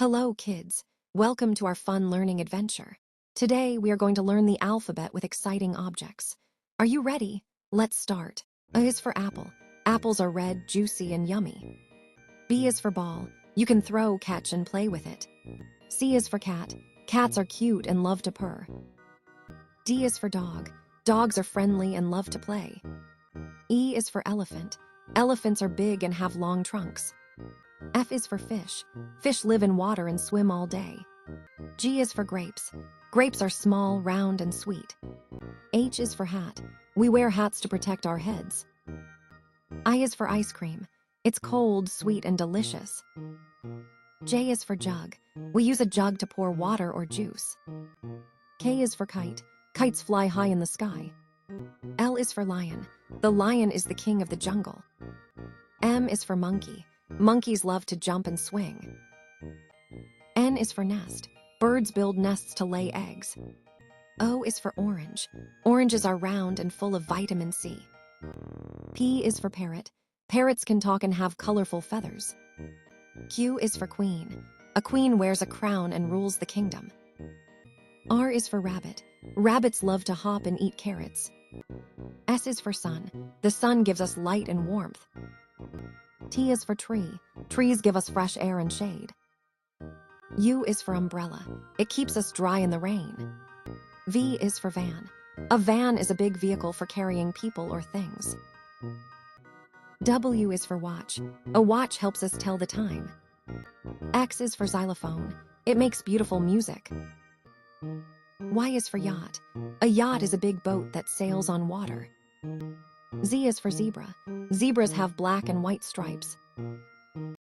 Hello, kids. Welcome to our fun learning adventure. Today, we are going to learn the alphabet with exciting objects. Are you ready? Let's start. A is for apple. Apples are red, juicy, and yummy. B is for ball. You can throw, catch, and play with it. C is for cat. Cats are cute and love to purr. D is for dog. Dogs are friendly and love to play. E is for elephant. Elephants are big and have long trunks. F is for fish. Fish live in water and swim all day. G is for grapes. Grapes are small, round, and sweet. H is for hat. We wear hats to protect our heads. I is for ice cream. It's cold, sweet, and delicious. J is for jug. We use a jug to pour water or juice. K is for kite. Kites fly high in the sky. L is for lion. The lion is the king of the jungle. M is for monkey. Monkeys love to jump and swing. N is for nest. Birds build nests to lay eggs. O is for orange. Oranges are round and full of vitamin C. P is for parrot. Parrots can talk and have colorful feathers. Q is for queen. A queen wears a crown and rules the kingdom. R is for rabbit. Rabbits love to hop and eat carrots. S is for sun. The sun gives us light and warmth. T is for tree. Trees give us fresh air and shade. U is for umbrella. It keeps us dry in the rain. V is for van. A van is a big vehicle for carrying people or things. W is for watch. A watch helps us tell the time. X is for xylophone. It makes beautiful music. Y is for yacht. A yacht is a big boat that sails on water. Z is for zebra. Zebras have black and white stripes.